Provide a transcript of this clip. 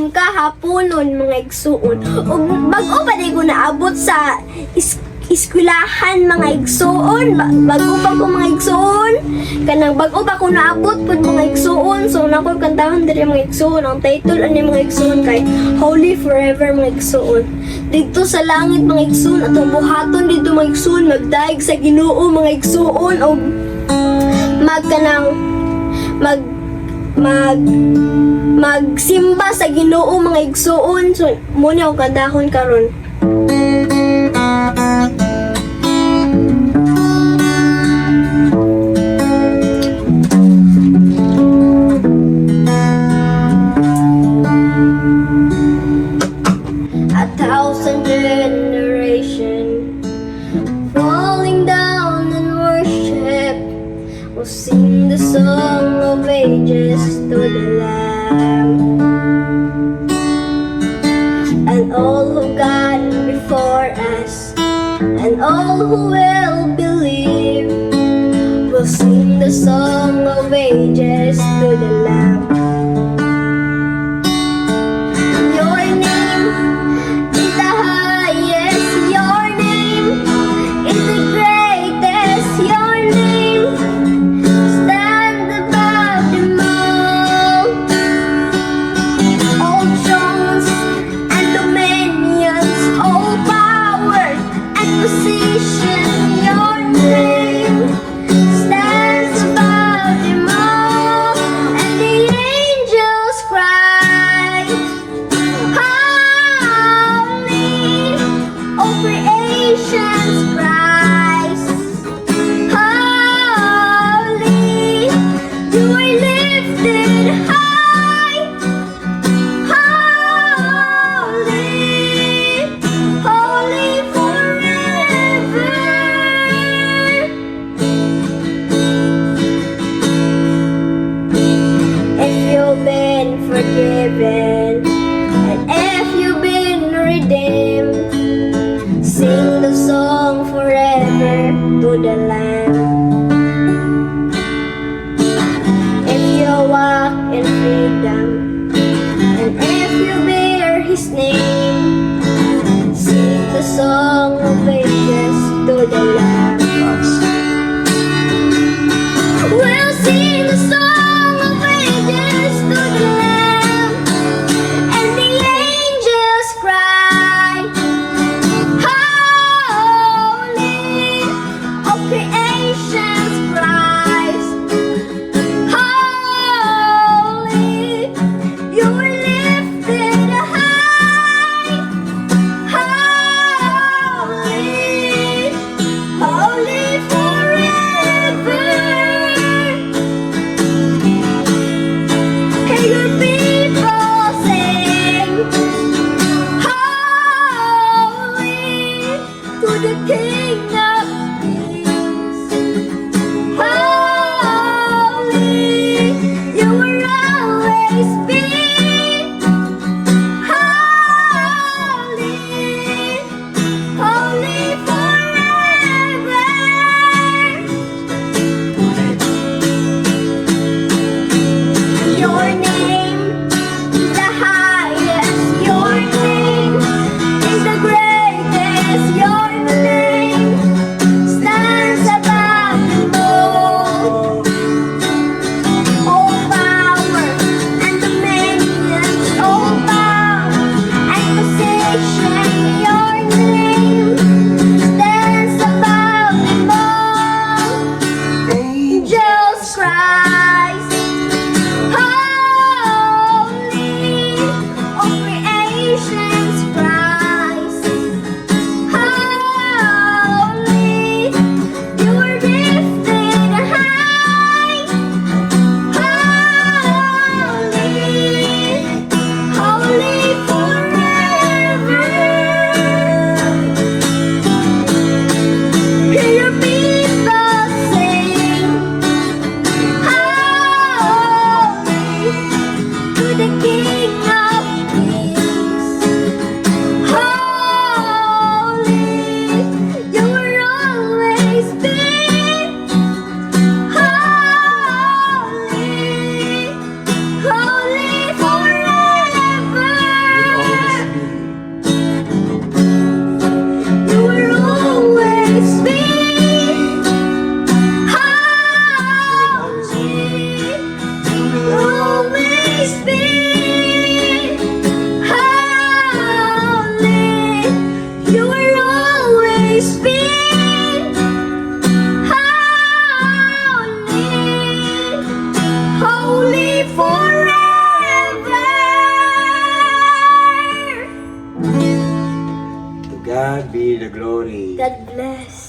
karong kahaponon mga igsuon. Ug bag-o pa di ko naabot sa eskwelahan mga igsuon. Bag-o pa ko mga igsuon. Kanang bag-o pa ko naabot pud mga igsuon. So nako kantahan diri mga igsuon. Ang title ani mga igsuon kay Holy Forever mga igsuon. Dito sa langit mga igsuon atong buhaton dito mga igsuon magdaig sa Ginoo mga igsuon o magsimba sa Ginoo mga igsuon. So muna ako kantahon karon. A thousand generation falling down in worship will sing the song of ages to the Lamb. And all who gone before us, and all who will believe, will sing the song of ages to the Lamb. Your name is the highest, your name is the greatest, your name stands above them all thrones and dominions, all power and position, your name stands above them all, and the angels cry, holy, all creations cries, holy, you are lifted high, holy, holy forever. If you've been forgiven and if you've been redeemed, sing the song forever to the Lamb. If you walk in freedom and if you bear His name, sing the song of ages to the Lamb. We'll sing the song of ages to the Lamb, and the angels cry, holy, all creations cries, holy, you are lifted high, holy, God be the glory. God bless.